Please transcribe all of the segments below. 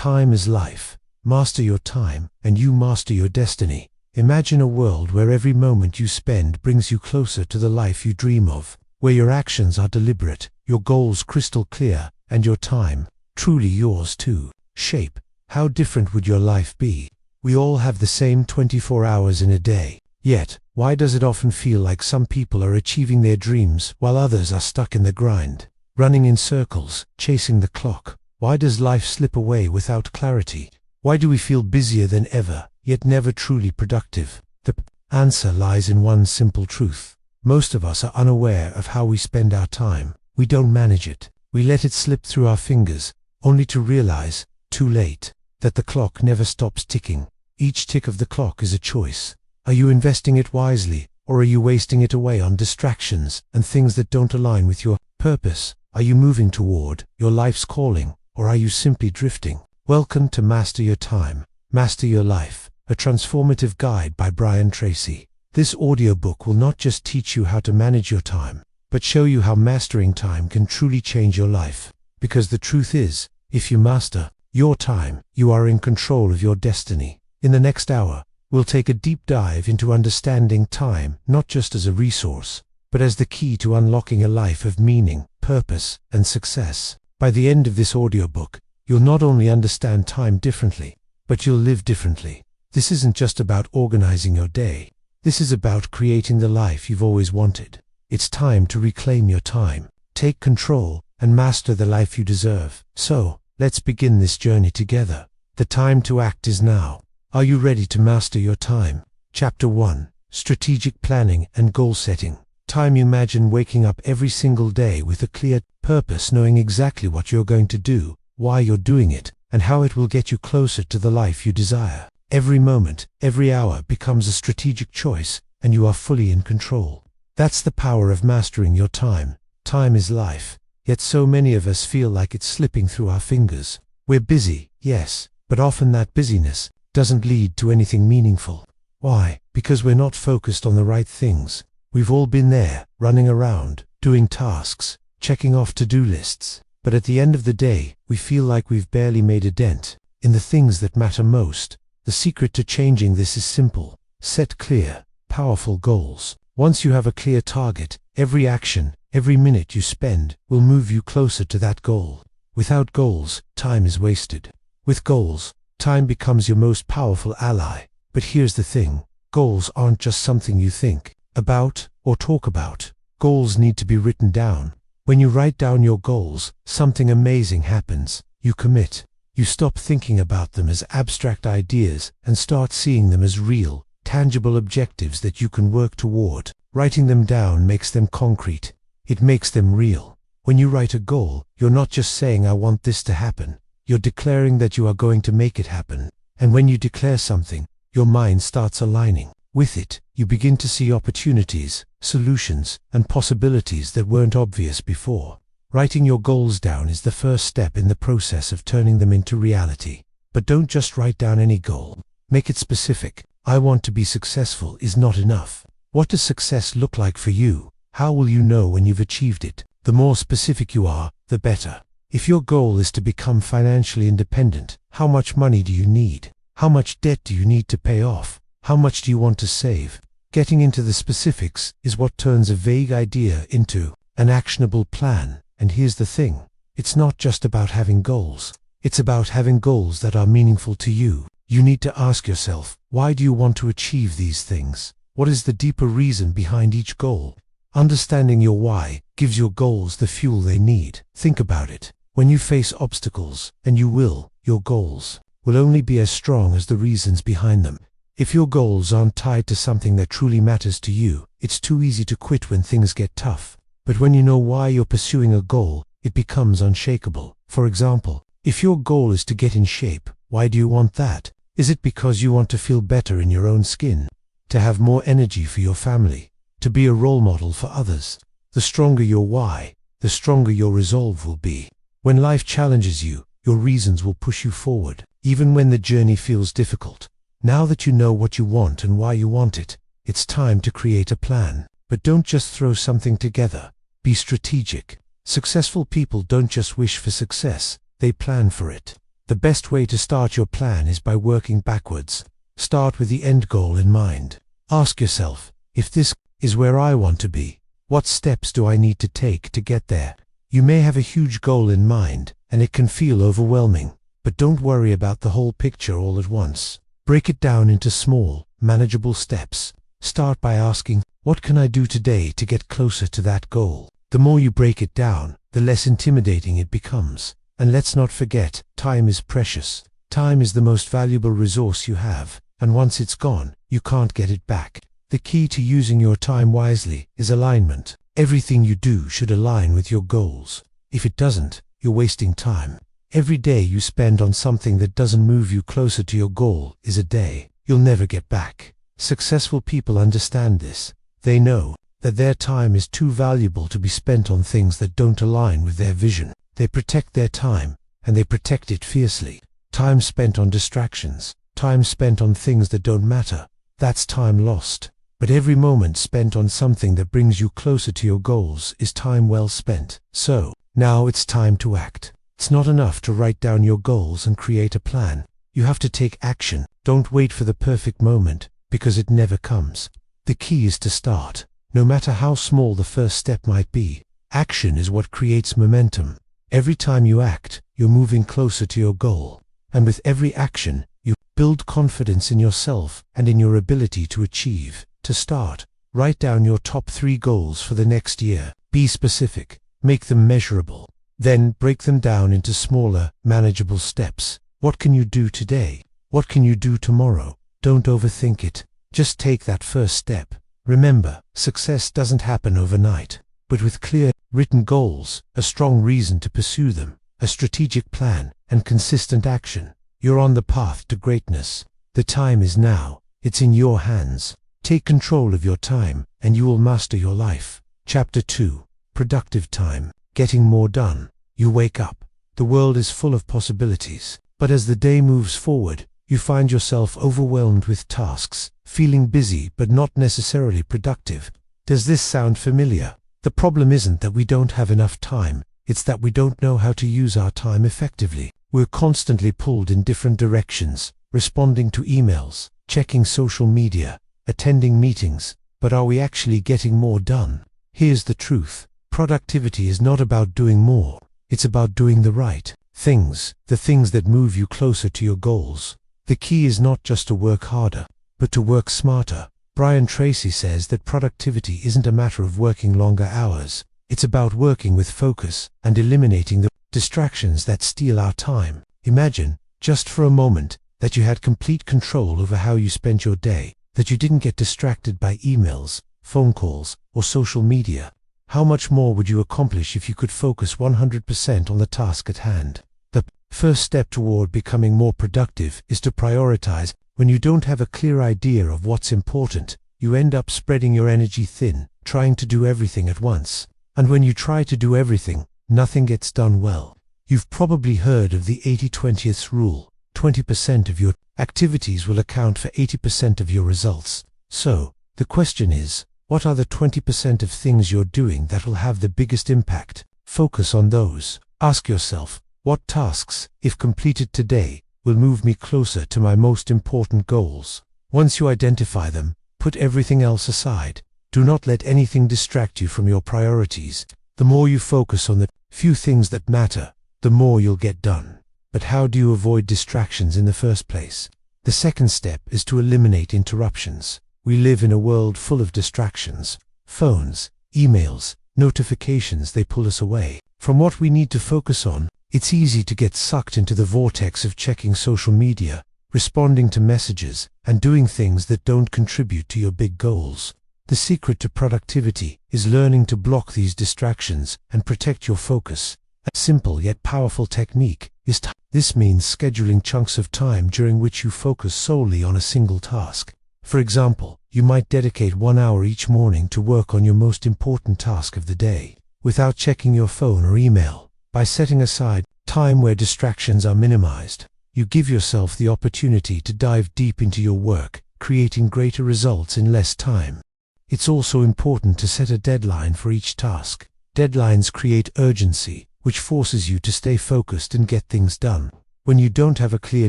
Time is life. Master your time, and you master your destiny. Imagine a world where every moment you spend brings you closer to the life you dream of, where your actions are deliberate, your goals crystal clear, and your time truly yours to shape. How different would your life be? We all have the same 24 hours in a day. Yet, why does it often feel like some people are achieving their dreams while others are stuck in the grind, running in circles, chasing the clock? Why does life slip away without clarity? Why do we feel busier than ever, yet never truly productive? The answer lies in one simple truth. Most of us are unaware of how we spend our time. We don't manage it. We let it slip through our fingers, only to realize, too late, that the clock never stops ticking. Each tick of the clock is a choice. Are you investing it wisely, or are you wasting it away on distractions and things that don't align with your purpose? Are you moving toward your life's calling, or are you simply drifting? Welcome to Master Your Time, Master Your Life, a transformative guide by Brian Tracy. This audiobook will not just teach you how to manage your time, but show you how mastering time can truly change your life. Because the truth is, if you master your time, you are in control of your destiny. In the next hour, we'll take a deep dive into understanding time not just as a resource, but as the key to unlocking a life of meaning, purpose, and success. By the end of this audiobook, you'll not only understand time differently, but you'll live differently. This isn't just about organizing your day. This is about creating the life you've always wanted. It's time to reclaim your time, take control, and master the life you deserve. So, let's begin this journey together. The time to act is now. Are you ready to master your time? Chapter 1. Strategic Planning and Goal Setting. Time. Imagine waking up every single day with a clear purpose, knowing exactly what you're going to do, why you're doing it, and how it will get you closer to the life you desire. Every moment, every hour becomes a strategic choice, and you are fully in control. That's the power of mastering your time. Time is life, yet so many of us feel like it's slipping through our fingers. We're busy, yes, but often that busyness doesn't lead to anything meaningful. Why? Because we're not focused on the right things. We've all been there, running around, doing tasks, checking off to-do lists. But at the end of the day, we feel like we've barely made a dent in the things that matter most. The secret to changing this is simple. Set clear, powerful goals. Once you have a clear target, every action, every minute you spend will move you closer to that goal. Without goals, time is wasted. With goals, time becomes your most powerful ally. But here's the thing. Goals aren't just something you think about or talk about. Goals need to be written down. When you write down your goals, something amazing happens. You commit. You stop thinking about them as abstract ideas and start seeing them as real, tangible objectives that you can work toward. Writing them down makes them concrete. It makes them real. When you write a goal, you're not just saying, "I want this to happen." You're declaring that you are going to make it happen. And when you declare something, your mind starts aligning with it. You begin to see opportunities, solutions, and possibilities that weren't obvious before. Writing your goals down is the first step in the process of turning them into reality. But don't just write down any goal. Make it specific. "I want to be successful" is not enough. What does success look like for you? How will you know when you've achieved it? The more specific you are, the better. If your goal is to become financially independent, how much money do you need? How much debt do you need to pay off? How much do you want to save? Getting into the specifics is what turns a vague idea into an actionable plan. And here's the thing. It's not just about having goals. It's about having goals that are meaningful to you. You need to ask yourself, why do you want to achieve these things? What is the deeper reason behind each goal? Understanding your why gives your goals the fuel they need. Think about it. When you face obstacles, and you will, your goals will only be as strong as the reasons behind them. If your goals aren't tied to something that truly matters to you, it's too easy to quit when things get tough. But when you know why you're pursuing a goal, it becomes unshakable. For example, if your goal is to get in shape, why do you want that? Is it because you want to feel better in your own skin? To have more energy for your family? To be a role model for others? The stronger your why, the stronger your resolve will be. When life challenges you, your reasons will push you forward, even when the journey feels difficult. Now that you know what you want and why you want it, it's time to create a plan. But don't just throw something together. Be strategic. Successful people don't just wish for success, they plan for it. The best way to start your plan is by working backwards. Start with the end goal in mind. Ask yourself, if this is where I want to be, what steps do I need to take to get there? You may have a huge goal in mind, and it can feel overwhelming, but don't worry about the whole picture all at once. Break it down into small, manageable steps. Start by asking, what can I do today to get closer to that goal? The more you break it down, the less intimidating it becomes. And let's not forget, time is precious. Time is the most valuable resource you have, and once it's gone, you can't get it back. The key to using your time wisely is alignment. Everything you do should align with your goals. If it doesn't, you're wasting time. Every day you spend on something that doesn't move you closer to your goal is a day you'll never get back. Successful people understand this. They know that their time is too valuable to be spent on things that don't align with their vision. They protect their time, and they protect it fiercely. Time spent on distractions, time spent on things that don't matter, that's time lost. But every moment spent on something that brings you closer to your goals is time well spent. So, now it's time to act. It's not enough to write down your goals and create a plan. You have to take action. Don't wait for the perfect moment, because it never comes. The key is to start. No matter how small the first step might be, action is what creates momentum. Every time you act, you're moving closer to your goal. And with every action, you build confidence in yourself and in your ability to achieve. To start, write down your top 3 goals for the next year. Be specific. Make them measurable. Then break them down into smaller, manageable steps. What can you do today? What can you do tomorrow? Don't overthink it. Just take that first step. Remember, success doesn't happen overnight. But with clear, written goals, a strong reason to pursue them, a strategic plan, and consistent action, you're on the path to greatness. The time is now. It's in your hands. Take control of your time, and you will master your life. Chapter 2. Productive time. Getting more done. You wake up. The world is full of possibilities. But as the day moves forward, you find yourself overwhelmed with tasks, feeling busy but not necessarily productive. Does this sound familiar? The problem isn't that we don't have enough time, it's that we don't know how to use our time effectively. We're constantly pulled in different directions, responding to emails, checking social media, attending meetings, but are we actually getting more done? Here's the truth. Productivity is not about doing more, it's about doing the right things, the things that move you closer to your goals. The key is not just to work harder, but to work smarter. Brian Tracy says that productivity isn't a matter of working longer hours. It's about working with focus and eliminating the distractions that steal our time. Imagine, just for a moment, that you had complete control over how you spent your day, that you didn't get distracted by emails, phone calls, or social media. How much more would you accomplish if you could focus 100% on the task at hand? The first step toward becoming more productive is to prioritize. When you don't have a clear idea of what's important, you end up spreading your energy thin, trying to do everything at once. And when you try to do everything, nothing gets done well. You've probably heard of the 80-20 rule. 20% of your activities will account for 80% of your results. So, the question is, what are the 20% of things you're doing that will have the biggest impact? Focus on those. Ask yourself, what tasks, if completed today, will move me closer to my most important goals? Once you identify them, put everything else aside. Do not let anything distract you from your priorities. The more you focus on the few things that matter, the more you'll get done. But how do you avoid distractions in the first place? The second step is to eliminate interruptions. We live in a world full of distractions. Phones, emails, notifications, they pull us away from what we need to focus on. It's easy to get sucked into the vortex of checking social media, responding to messages, and doing things that don't contribute to your big goals. The secret to productivity is learning to block these distractions and protect your focus. A simple yet powerful technique is time. This means scheduling chunks of time during which you focus solely on a single task. For example, you might dedicate 1 hour each morning to work on your most important task of the day, without checking your phone or email. By setting aside time where distractions are minimized, you give yourself the opportunity to dive deep into your work, creating greater results in less time. It's also important to set a deadline for each task. Deadlines create urgency, which forces you to stay focused and get things done. When you don't have a clear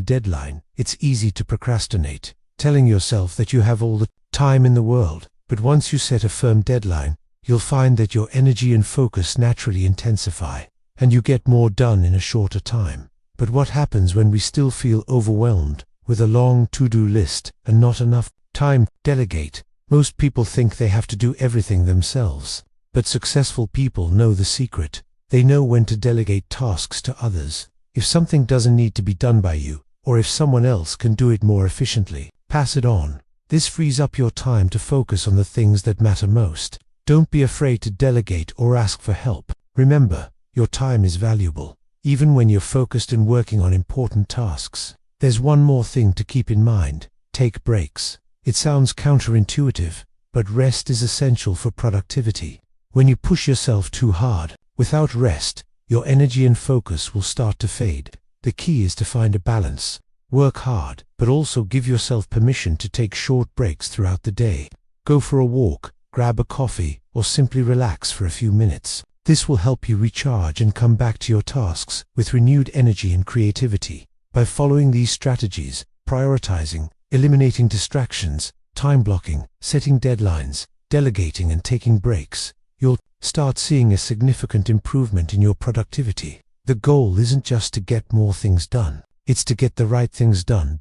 deadline, it's easy to procrastinate, telling yourself that you have all the time in the world. But once you set a firm deadline, you'll find that your energy and focus naturally intensify, and you get more done in a shorter time. But what happens when we still feel overwhelmed with a long to-do list and not enough time to delegate? Most people think they have to do everything themselves. But successful people know the secret. They know when to delegate tasks to others. If something doesn't need to be done by you, or if someone else can do it more efficiently, pass it on. This frees up your time to focus on the things that matter most. Don't be afraid to delegate or ask for help. Remember, your time is valuable, even when you're focused and working on important tasks. There's one more thing to keep in mind. Take breaks. It sounds counterintuitive, but rest is essential for productivity. When you push yourself too hard, without rest, your energy and focus will start to fade. The key is to find a balance. Work hard, but also give yourself permission to take short breaks throughout the day. Go for a walk, grab a coffee, or simply relax for a few minutes. This will help you recharge and come back to your tasks with renewed energy and creativity. By following these strategies, prioritizing, eliminating distractions, time blocking, setting deadlines, delegating and taking breaks, you'll start seeing a significant improvement in your productivity. The goal isn't just to get more things done. It's to get the right things done.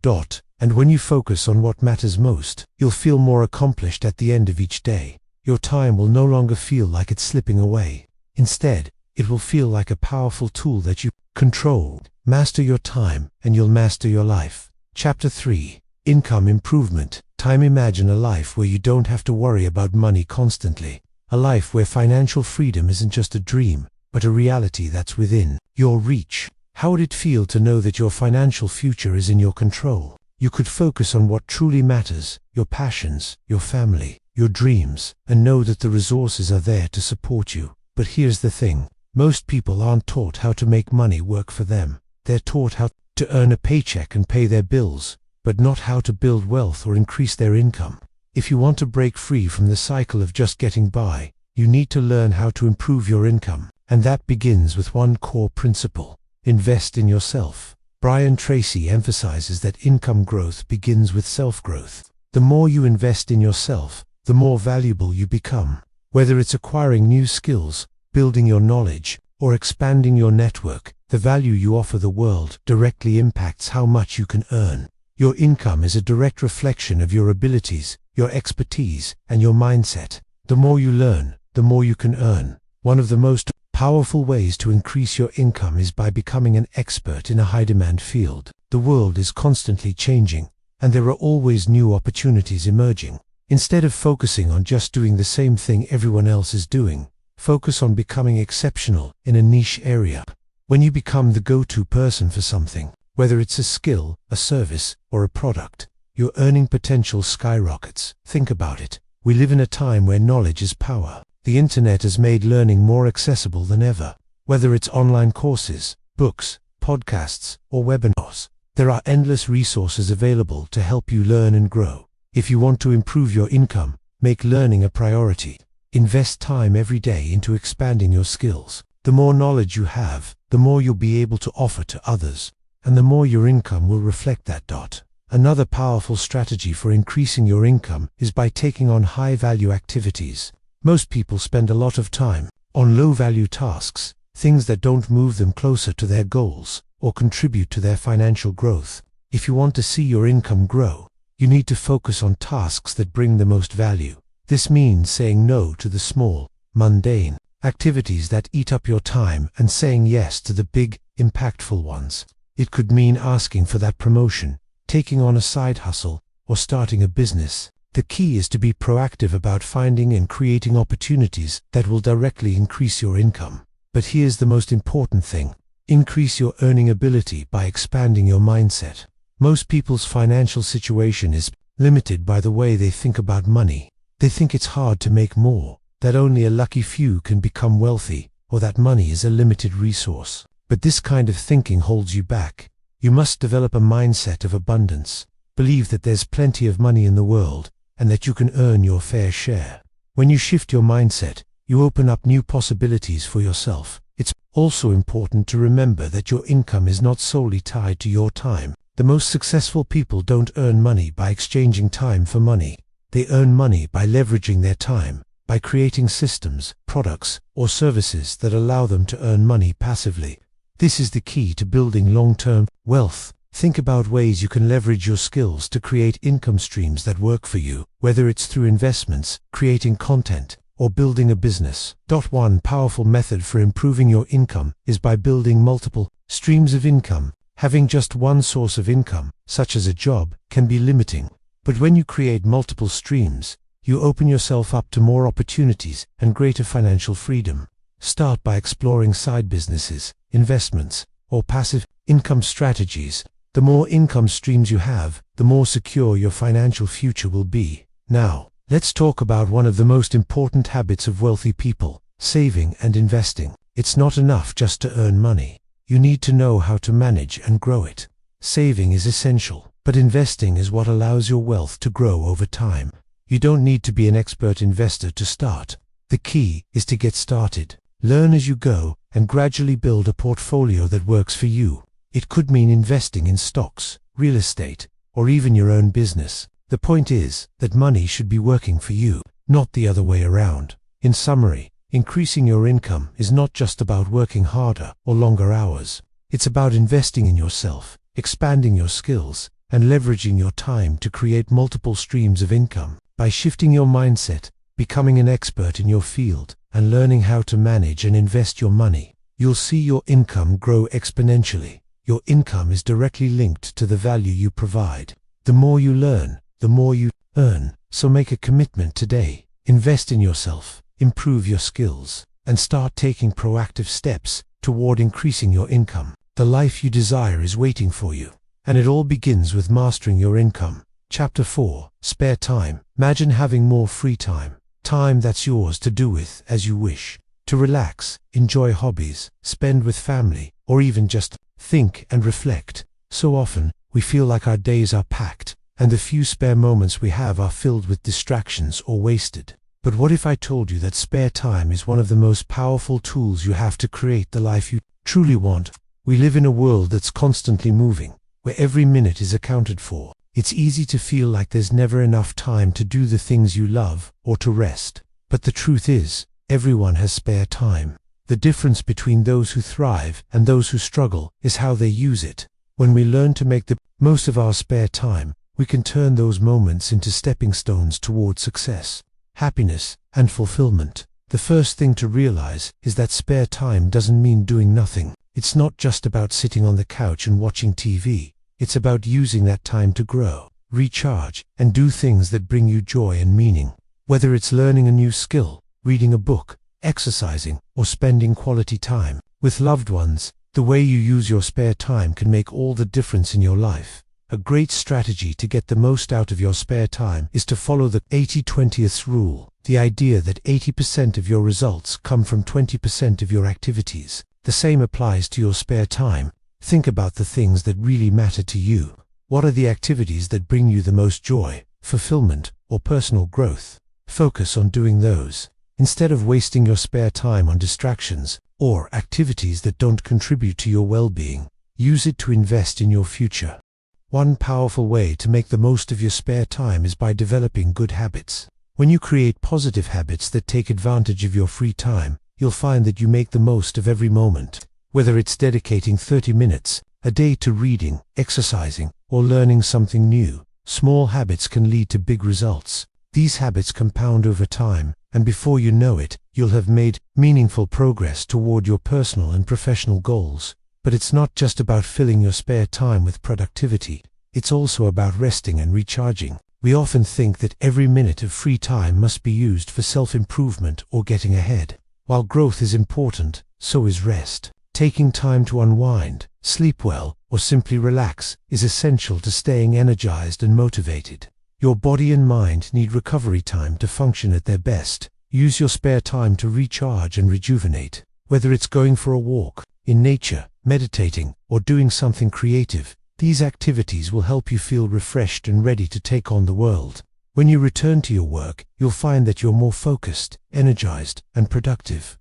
And when you focus on what matters most, you'll feel more accomplished at the end of each day. Your time will no longer feel like it's slipping away. Instead, it will feel like a powerful tool that you control. Master your time, and you'll master your life. Chapter 3. Income Improvement. Imagine a life where you don't have to worry about money constantly. A life where financial freedom isn't just a dream, but a reality that's within your reach. How would it feel to know that your financial future is in your control? You could focus on what truly matters, your passions, your family, your dreams, and know that the resources are there to support you. But here's the thing. Most people aren't taught how to make money work for them. They're taught how to earn a paycheck and pay their bills, but not how to build wealth or increase their income. If you want to break free from the cycle of just getting by, you need to learn how to improve your income. And that begins with one core principle. Invest in yourself. Brian Tracy emphasizes that income growth begins with self-growth. The more you invest in yourself, the more valuable you become. Whether it's acquiring new skills, building your knowledge, or expanding your network, the value you offer the world directly impacts how much you can earn. Your income is a direct reflection of your abilities, your expertise, and your mindset. The more you learn, the more you can earn. One of the most powerful ways to increase your income is by becoming an expert in a high-demand field. The world is constantly changing, and there are always new opportunities emerging. Instead of focusing on just doing the same thing everyone else is doing, focus on becoming exceptional in a niche area. When you become the go-to person for something, whether it's a skill, a service, or a product, your earning potential skyrockets. Think about it. We live in a time where knowledge is power. The internet has made learning more accessible than ever. Whether it's online courses, books, podcasts, or webinars, there are endless resources available to help you learn and grow. If you want to improve your income, make learning a priority. Invest time every day into expanding your skills. The more knowledge you have, the more you'll be able to offer to others, and the more your income will reflect that. Another powerful strategy for increasing your income is by taking on high-value activities. Most people spend a lot of time on low-value tasks, things that don't move them closer to their goals or contribute to their financial growth. If you want to see your income grow, you need to focus on tasks that bring the most value. This means saying no to the small, mundane activities that eat up your time and saying yes to the big, impactful ones. It could mean asking for that promotion, taking on a side hustle, or starting a business. The key is to be proactive about finding and creating opportunities that will directly increase your income. But here's the most important thing. Increase your earning ability by expanding your mindset. Most people's financial situation is limited by the way they think about money. They think it's hard to make more, that only a lucky few can become wealthy, or that money is a limited resource. But this kind of thinking holds you back. You must develop a mindset of abundance. Believe that there's plenty of money in the world, and that you can earn your fair share. When you shift your mindset, you open up new possibilities for yourself. It's Also important to remember that your income is not solely tied to your time. The most successful people don't earn money by exchanging time for money. They earn money by leveraging their time, by creating systems, products, or services that allow them to earn money passively. This is the key to building long-term wealth. Think about ways you can leverage your skills to create income streams that work for you, whether it's through investments, creating content, or building a business. One powerful method for improving your income is by building multiple streams of income. Having just one source of income, such as a job, can be limiting. But when you create multiple streams, you open yourself up to more opportunities and greater financial freedom. Start by exploring side businesses, investments, or passive income strategies. The more income streams you have, the more secure your financial future will be. Now, let's talk about one of the most important habits of wealthy people: saving and investing. It's not enough just to earn money. You need to know how to manage and grow it. Saving is essential, but investing is what allows your wealth to grow over time. You don't need to be an expert investor to start. The key is to get started. Learn as you go and gradually build a portfolio that works for you. It could mean investing in stocks, real estate, or even your own business. The point is that money should be working for you, not the other way around. In summary, increasing your income is not just about working harder or longer hours. It's about investing in yourself, expanding your skills, and leveraging your time to create multiple streams of income. By shifting your mindset, becoming an expert in your field, and learning how to manage and invest your money, you'll see your income grow exponentially. Your income is directly linked to the value you provide. The more you learn, the more you earn. So make a commitment today. Invest in yourself, improve your skills, and start taking proactive steps toward increasing your income. The life you desire is waiting for you, and it all begins with mastering your income. Chapter 4: Spare Time. Imagine having more free time. Time that's yours to do with as you wish. To relax, enjoy hobbies, spend with family, or even just think and reflect. So often, we feel like our days are packed, and the few spare moments we have are filled with distractions or wasted. But what if I told you that spare time is one of the most powerful tools you have to create the life you truly want? We live in a world that's constantly moving, where every minute is accounted for. It's easy to feel like there's never enough time to do the things you love or to rest. But the truth is, everyone has spare time. The difference between those who thrive and those who struggle is how they use it. When we learn to make the most of our spare time, we can turn those moments into stepping stones toward success, happiness, and fulfillment. The first thing to realize is that spare time doesn't mean doing nothing. It's not just about sitting on the couch and watching TV. It's about using that time to grow, recharge, and do things that bring you joy and meaning. Whether it's learning a new skill, reading a book, exercising, or spending quality time with loved ones, the way you use your spare time can make all the difference in your life. A great strategy to get the most out of your spare time is to follow the 80-20 rule, the idea that 80% of your results come from 20% of your activities. The same applies to your spare time. Think about the things that really matter to you. What are the activities that bring you the most joy, fulfillment, or personal growth? Focus on doing those, instead of wasting your spare time on distractions or activities that don't contribute to your well-being. Use it to invest in your future. One powerful way to make the most of your spare time is by developing good habits. When you create positive habits that take advantage of your free time, you'll find that you make the most of every moment. Whether it's dedicating 30 minutes a day to reading, exercising, or learning something new, small habits can lead to big results. These habits compound over time, and before you know it, you'll have made meaningful progress toward your personal and professional goals. But it's not just about filling your spare time with productivity. It's also about resting and recharging. We often think that every minute of free time must be used for self-improvement or getting ahead. While growth is important, so is rest. Taking time to unwind, sleep well, or simply relax is essential to staying energized and motivated. Your body and mind need recovery time to function at their best. Use your spare time to recharge and rejuvenate. Whether it's going for a walk, in nature, meditating, or doing something creative, these activities will help you feel refreshed and ready to take on the world. When you return to your work, you'll find that you're more focused, energized, and productive.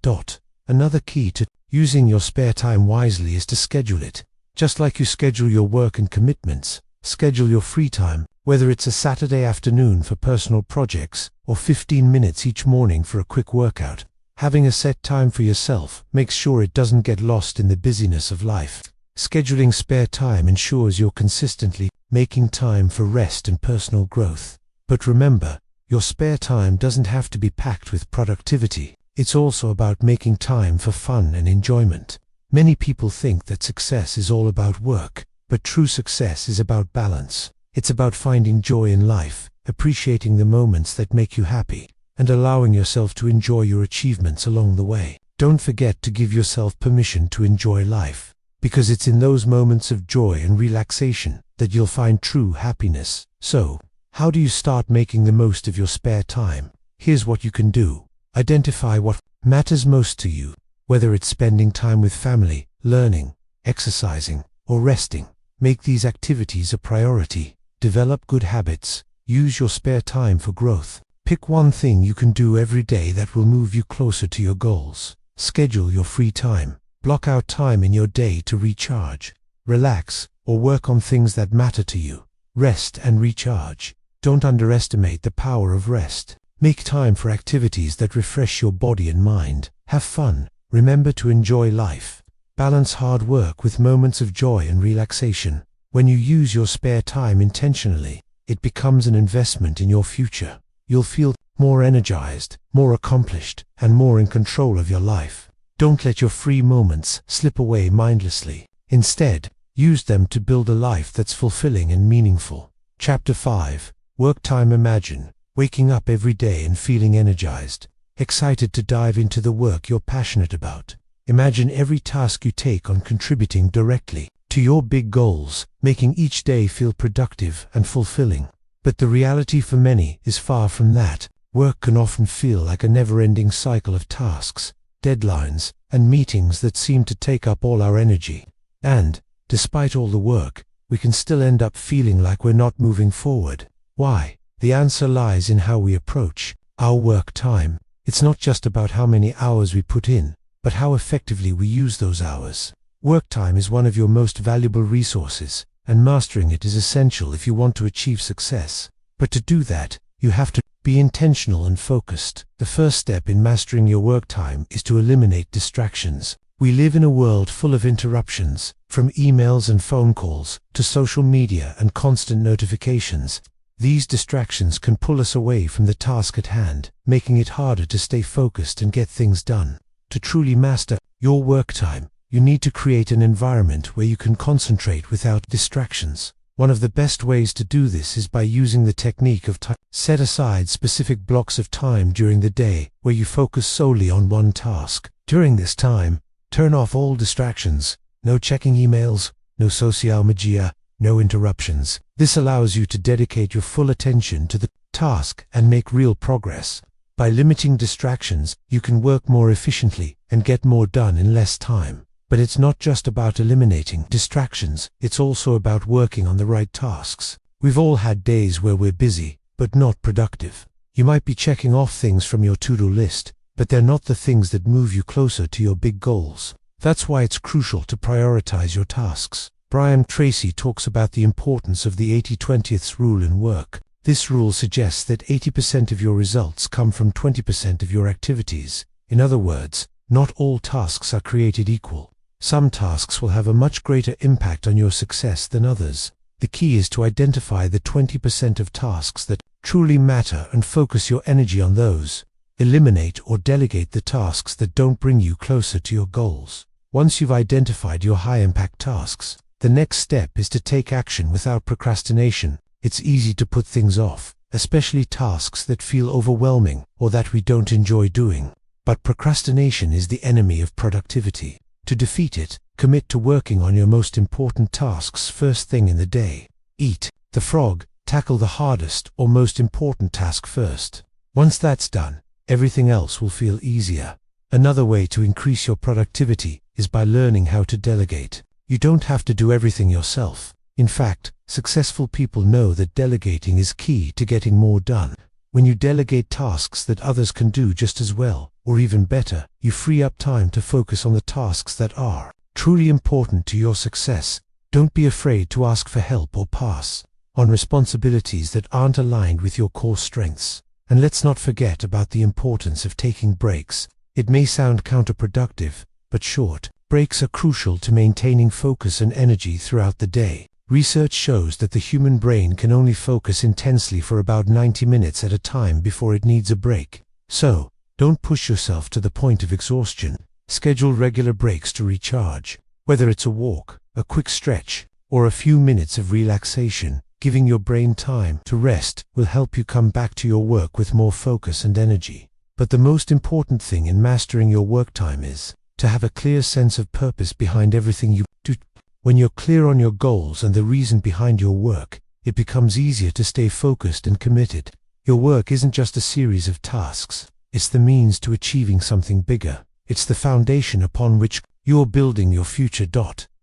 Another key to Using your spare time wisely is to schedule it. Just like you schedule your work and commitments, schedule your free time, whether it's a Saturday afternoon for personal projects or 15 minutes each morning for a quick workout. Having a set time for yourself makes sure it doesn't get lost in the busyness of life. Scheduling spare time ensures you're consistently making time for rest and personal growth. But remember, your spare time doesn't have to be packed with productivity. It's also about making time for fun and enjoyment. Many people think that success is all about work, but true success is about balance. It's about finding joy in life, appreciating the moments that make you happy, and allowing yourself to enjoy your achievements along the way. Don't forget to give yourself permission to enjoy life, because it's in those moments of joy and relaxation that you'll find true happiness. So, how do you start making the most of your spare time? Here's what you can do. Identify what matters most to you, whether it's spending time with family, learning, exercising, or resting. Make these activities a priority. Develop good habits. Use your spare time for growth. Pick one thing you can do every day that will move you closer to your goals. Schedule your free time. Block out time in your day to recharge, relax, or work on things that matter to you. Rest and recharge. Don't underestimate the power of rest. Make time for activities that refresh your body and mind. Have fun. Remember to enjoy life. Balance hard work with moments of joy and relaxation. When you use your spare time intentionally, it becomes an investment in your future. You'll feel more energized, more accomplished, and more in control of your life. Don't let your free moments slip away mindlessly. Instead, use them to build a life that's fulfilling and meaningful. Chapter 5. Work Time. Imagine waking up every day and feeling energized, excited to dive into the work you're passionate about. Imagine every task you take on contributing directly to your big goals, making each day feel productive and fulfilling. But the reality for many is far from that. Work can often feel like a never-ending cycle of tasks, deadlines, and meetings that seem to take up all our energy. And, despite all the work, we can still end up feeling like we're not moving forward. Why? The answer lies in how we approach our work time. It's not just about how many hours we put in, but how effectively we use those hours. Work time is one of your most valuable resources, and mastering it is essential if you want to achieve success. But to do that, you have to be intentional and focused. The first step in mastering your work time is to eliminate distractions. We live in a world full of interruptions, from emails and phone calls to social media and constant notifications. These distractions can pull us away from the task at hand, making it harder to stay focused and get things done. To truly master your work time, you need to create an environment where you can concentrate without distractions. One of the best ways to do this is by using the technique of time. Set aside specific blocks of time during the day where you focus solely on one task. During this time, turn off all distractions. No checking emails, no social media, no interruptions. This allows you to dedicate your full attention to the task and make real progress. By limiting distractions, you can work more efficiently and get more done in less time. But it's not just about eliminating distractions, it's also about working on the right tasks. We've all had days where we're busy, but not productive. You might be checking off things from your to-do list, but they're not the things that move you closer to your big goals. That's why it's crucial to prioritize your tasks. Brian Tracy talks about the importance of the 80-20 rule in work. This rule suggests that 80% of your results come from 20% of your activities. In other words, not all tasks are created equal. Some tasks will have a much greater impact on your success than others. The key is to identify the 20% of tasks that truly matter and focus your energy on those. Eliminate or delegate the tasks that don't bring you closer to your goals. Once you've identified your high-impact tasks, the next step is to take action without procrastination. It's easy to put things off, especially tasks that feel overwhelming or that we don't enjoy doing. But procrastination is the enemy of productivity. To defeat it, commit to working on your most important tasks first thing in the day. Eat the frog. Tackle the hardest or most important task first. Once that's done, everything else will feel easier. Another way to increase your productivity is by learning how to delegate. You don't have to do everything yourself. In fact, successful people know that delegating is key to getting more done. When you delegate tasks that others can do just as well, or even better, you free up time to focus on the tasks that are truly important to your success. Don't be afraid to ask for help or pass on responsibilities that aren't aligned with your core strengths. And let's not forget about the importance of taking breaks. It may sound counterproductive, but short breaks are crucial to maintaining focus and energy throughout the day. Research shows that the human brain can only focus intensely for about 90 minutes at a time before it needs a break. So, don't push yourself to the point of exhaustion. Schedule regular breaks to recharge. Whether it's a walk, a quick stretch, or a few minutes of relaxation, giving your brain time to rest will help you come back to your work with more focus and energy. But the most important thing in mastering your work time is to have a clear sense of purpose behind everything you do. When you're clear on your goals and the reason behind your work, it becomes easier to stay focused and committed. Your work isn't just a series of tasks. It's the means to achieving something bigger. It's the foundation upon which you're building your future.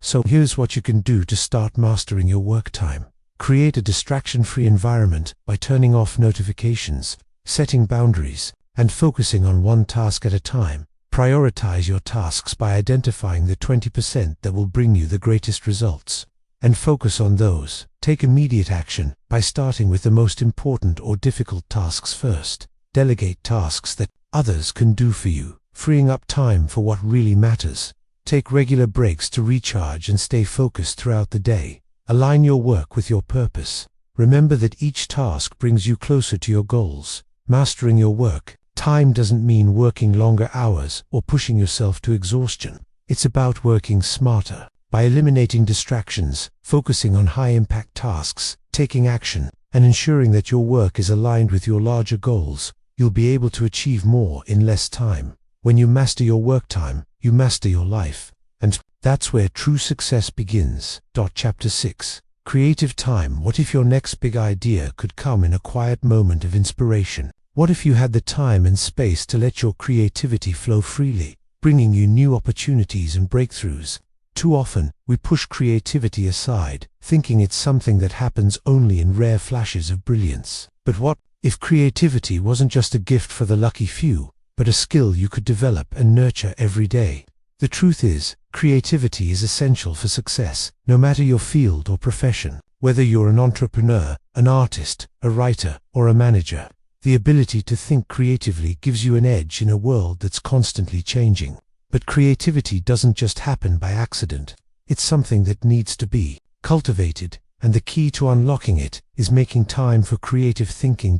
So here's what you can do to start mastering your work time. Create a distraction-free environment by turning off notifications, setting boundaries, and focusing on one task at a time. Prioritize your tasks by identifying the 20% that will bring you the greatest results, and focus on those. Take immediate action by starting with the most important or difficult tasks first. Delegate tasks that others can do for you, freeing up time for what really matters. Take regular breaks to recharge and stay focused throughout the day. Align your work with your purpose. Remember that each task brings you closer to your goals. Mastering your work time doesn't mean working longer hours or pushing yourself to exhaustion. It's about working smarter. By eliminating distractions, focusing on high-impact tasks, taking action, and ensuring that your work is aligned with your larger goals, you'll be able to achieve more in less time. When you master your work time, you master your life. And that's where true success begins. Chapter 6. Creative time. What if your next big idea could come in a quiet moment of inspiration? What if you had the time and space to let your creativity flow freely, bringing you new opportunities and breakthroughs? Too often, we push creativity aside, thinking it's something that happens only in rare flashes of brilliance. But what if creativity wasn't just a gift for the lucky few, but a skill you could develop and nurture every day? The truth is, creativity is essential for success, no matter your field or profession. Whether you're an entrepreneur, an artist, a writer, or a manager, the ability to think creatively gives you an edge in a world that's constantly changing. But creativity doesn't just happen by accident. It's something that needs to be cultivated, and the key to unlocking it is making time for creative thinking.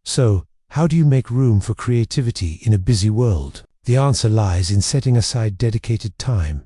So, how do you make room for creativity in a busy world? The answer lies in setting aside dedicated time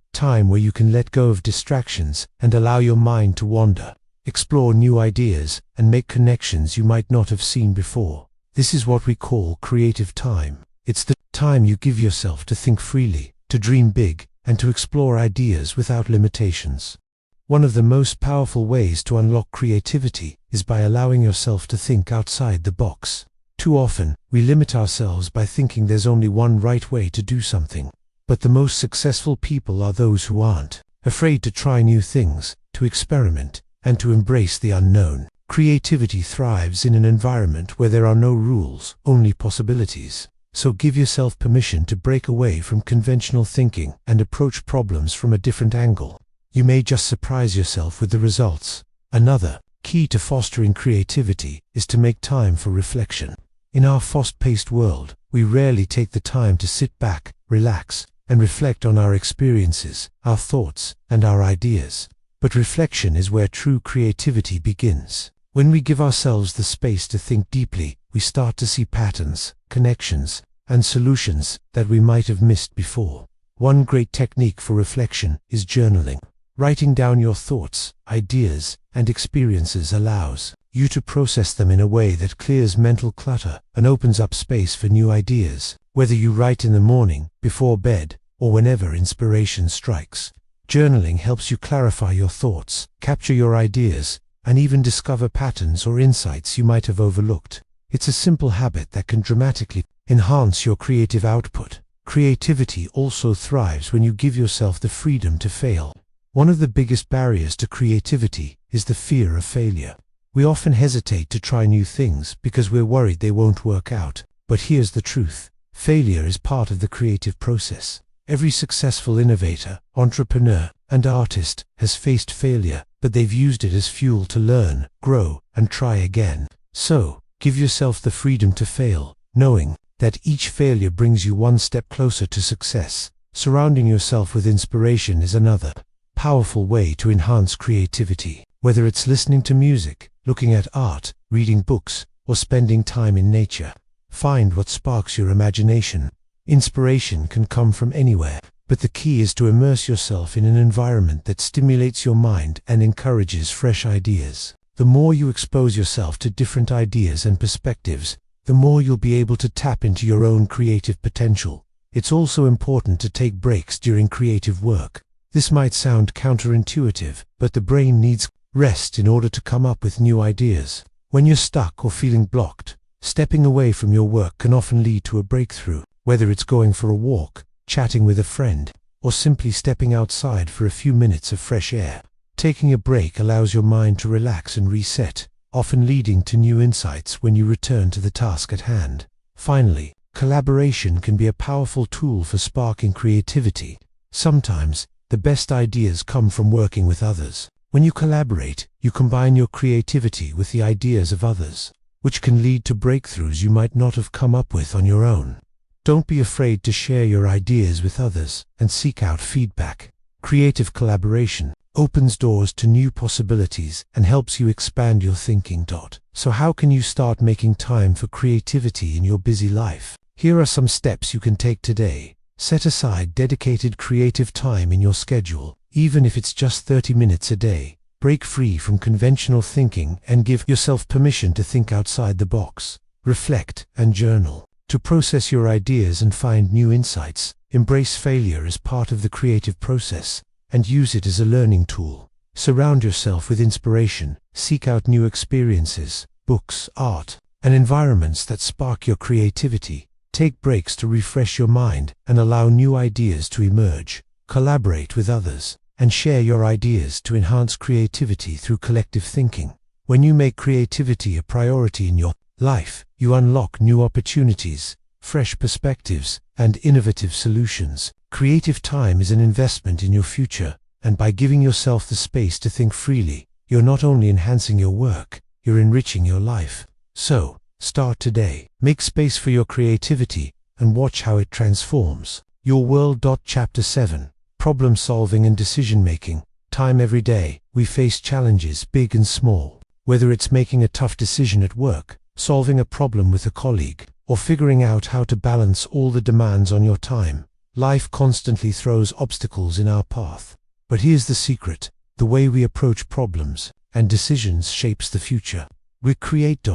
where you can let go of distractions and allow your mind to wander, explore new ideas, and make connections you might not have seen before. This is what we call creative time. It's the time you give yourself to think freely, to dream big, and to explore ideas without limitations. One of the most powerful ways to unlock creativity is by allowing yourself to think outside the box. Too often, we limit ourselves by thinking there's only one right way to do something. But the most successful people are those who aren't afraid to try new things, to experiment, and to embrace the unknown. Creativity thrives in an environment where there are no rules, only possibilities. So give yourself permission to break away from conventional thinking and approach problems from a different angle. You may just surprise yourself with the results. Another key to fostering creativity is to make time for reflection. In our fast-paced world, we rarely take the time to sit back, relax, and reflect on our experiences, our thoughts, and our ideas. But reflection is where true creativity begins. When we give ourselves the space to think deeply, we start to see patterns, connections, and solutions that we might have missed before. One great technique for reflection is journaling. Writing down your thoughts, ideas, and experiences allows you to process them in a way that clears mental clutter and opens up space for new ideas. Whether you write in the morning, before bed, or whenever inspiration strikes, journaling helps you clarify your thoughts, capture your ideas, and even discover patterns or insights you might have overlooked. It's a simple habit that can dramatically enhance your creative output. Creativity also thrives when you give yourself the freedom to fail. One of the biggest barriers to creativity is the fear of failure. We often hesitate to try new things because we're worried they won't work out. But here's the truth. Failure is part of the creative process. Every successful innovator, entrepreneur, and artist has faced failure, but they've used it as fuel to learn, grow, and try again. So, give yourself the freedom to fail, knowing that each failure brings you one step closer to success. Surrounding yourself with inspiration is another powerful way to enhance creativity. Whether it's listening to music, looking at art, reading books, or spending time in nature, find what sparks your imagination. Inspiration can come from anywhere, but the key is to immerse yourself in an environment that stimulates your mind and encourages fresh ideas. The more you expose yourself to different ideas and perspectives, the more you'll be able to tap into your own creative potential. It's also important to take breaks during creative work. This might sound counterintuitive, but the brain needs rest in order to come up with new ideas. When you're stuck or feeling blocked, stepping away from your work can often lead to a breakthrough. Whether it's going for a walk, chatting with a friend, or simply stepping outside for a few minutes of fresh air, taking a break allows your mind to relax and reset, often leading to new insights when you return to the task at hand. Finally, collaboration can be a powerful tool for sparking creativity. Sometimes, the best ideas come from working with others. When you collaborate, you combine your creativity with the ideas of others, which can lead to breakthroughs you might not have come up with on your own. Don't be afraid to share your ideas with others and seek out feedback. Creative collaboration opens doors to new possibilities and helps you expand your thinking. So how can you start making time for creativity in your busy life? Here are some steps you can take today. Set aside dedicated creative time in your schedule, even if it's just 30 minutes a day. Break free from conventional thinking and give yourself permission to think outside the box. Reflect and journal to process your ideas and find new insights. Embrace failure as part of the creative process and use it as a learning tool. Surround yourself with inspiration. Seek out new experiences, books, art, and environments that spark your creativity. Take breaks to refresh your mind and allow new ideas to emerge. Collaborate with others and share your ideas to enhance creativity through collective thinking. When you make creativity a priority in your life, you unlock new opportunities, fresh perspectives, and innovative solutions. Creative time is an investment in your future, and by giving yourself the space to think freely, you're not only enhancing your work, you're enriching your life. So, start today. Make space for your creativity and watch how it transforms your world. Chapter 7. Problem solving and decision making. Time. Every day, we face challenges, big and small. Whether it's making a tough decision at work, solving a problem with a colleague, or figuring out how to balance all the demands on your time, life constantly throws obstacles in our path. But here's the secret: the way we approach problems and decisions shapes the future we create.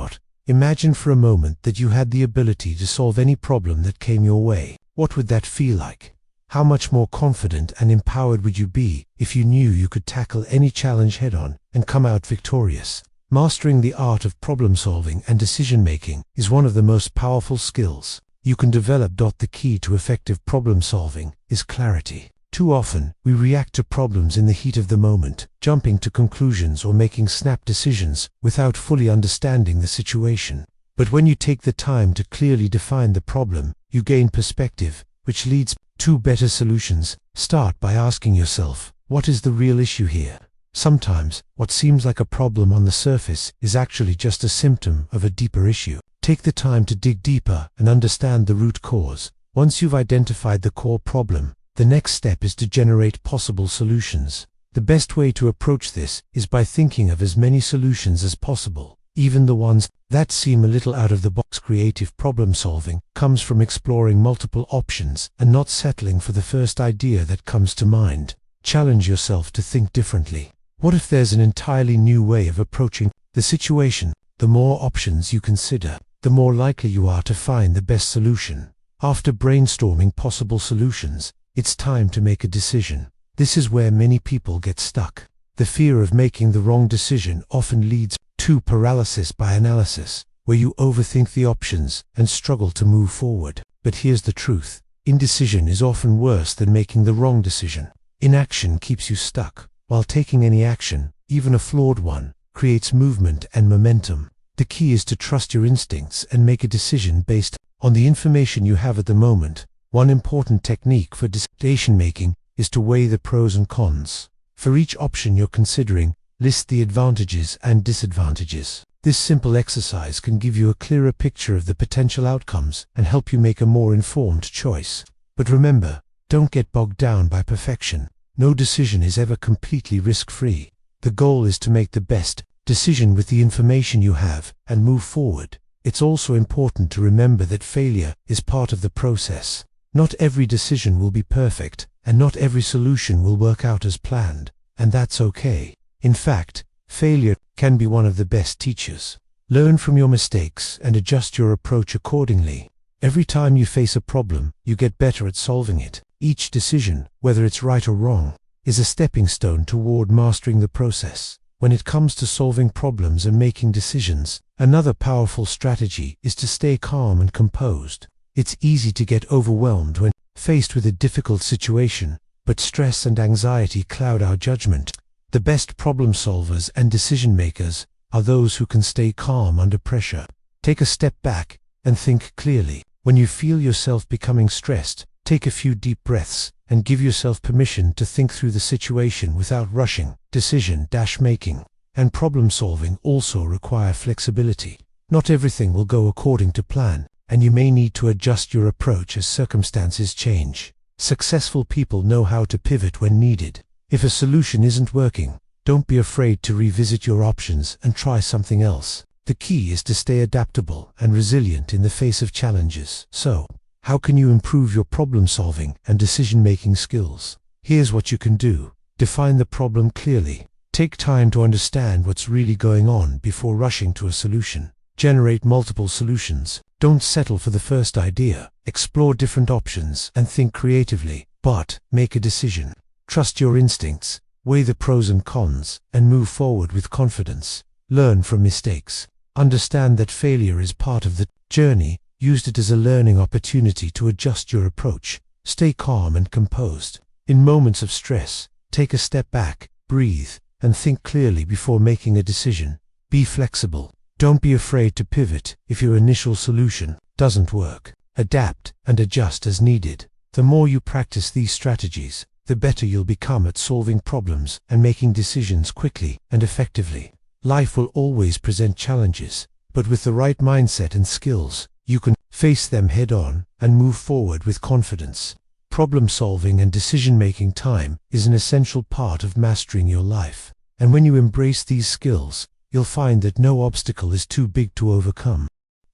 Imagine for a moment that you had the ability to solve any problem that came your way. What would that feel like? How much more confident and empowered would you be if you knew you could tackle any challenge head-on and come out victorious? Mastering the art of problem-solving and decision-making is one of the most powerful skills you can develop. The key to effective problem-solving is clarity. Too often, we react to problems in the heat of the moment, jumping to conclusions or making snap decisions without fully understanding the situation. But when you take the time to clearly define the problem, you gain perspective, which leads to better solutions. Start by asking yourself, what is the real issue here? Sometimes, what seems like a problem on the surface is actually just a symptom of a deeper issue. Take the time to dig deeper and understand the root cause. Once you've identified the core problem, the next step is to generate possible solutions. The best way to approach this is by thinking of as many solutions as possible, even the ones that seem a little out of the box. Creative problem solving comes from exploring multiple options and not settling for the first idea that comes to mind. Challenge yourself to think differently. What if there's an entirely new way of approaching the situation? The more options you consider, the more likely you are to find the best solution. After brainstorming possible solutions, it's time to make a decision. This is where many people get stuck. The fear of making the wrong decision often leads to paralysis by analysis, where you overthink the options and struggle to move forward. But here's the truth: indecision is often worse than making the wrong decision. Inaction keeps you stuck, while taking any action, even a flawed one, creates movement and momentum. The key is to trust your instincts and make a decision based on the information you have at the moment. One important technique for decision-making is to weigh the pros and cons. For each option you're considering, list the advantages and disadvantages. This simple exercise can give you a clearer picture of the potential outcomes and help you make a more informed choice. But remember, don't get bogged down by perfection. No decision is ever completely risk-free. The goal is to make the best decision with the information you have and move forward. It's also important to remember that failure is part of the process. Not every decision will be perfect, and not every solution will work out as planned, and that's okay. In fact, failure can be one of the best teachers. Learn from your mistakes and adjust your approach accordingly. Every time you face a problem, you get better at solving it. Each decision, whether it's right or wrong, is a stepping stone toward mastering the process. When it comes to solving problems and making decisions, another powerful strategy is to stay calm and composed. It's easy to get overwhelmed when faced with a difficult situation, but stress and anxiety cloud our judgment. The best problem solvers and decision makers are those who can stay calm under pressure. Take a step back and think clearly. When you feel yourself becoming stressed, take a few deep breaths and give yourself permission to think through the situation without rushing. Decision-making and problem solving also require flexibility. Not everything will go according to plan, and you may need to adjust your approach as circumstances change. Successful people know how to pivot when needed. If a solution isn't working, don't be afraid to revisit your options and try something else. The key is to stay adaptable and resilient in the face of challenges. So, how can you improve your problem-solving and decision-making skills? Here's what you can do. Define the problem clearly. Take time to understand what's really going on before rushing to a solution. Generate multiple solutions. Don't settle for the first idea. Explore different options and think creatively, but make a decision. Trust your instincts, weigh the pros and cons, and move forward with confidence. Learn from mistakes. Understand that failure is part of the journey. Use it as a learning opportunity to adjust your approach. Stay calm and composed. In moments of stress, take a step back, breathe, and think clearly before making a decision. Be flexible. Don't be afraid to pivot if your initial solution doesn't work. Adapt and adjust as needed. The more you practice these strategies, the better you'll become at solving problems and making decisions quickly and effectively. Life will always present challenges, but with the right mindset and skills, you can face them head-on and move forward with confidence. Problem-solving and decision-making time is an essential part of mastering your life. And when you embrace these skills, you'll find that no obstacle is too big to overcome.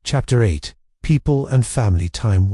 Chapter 8. People and Family Time.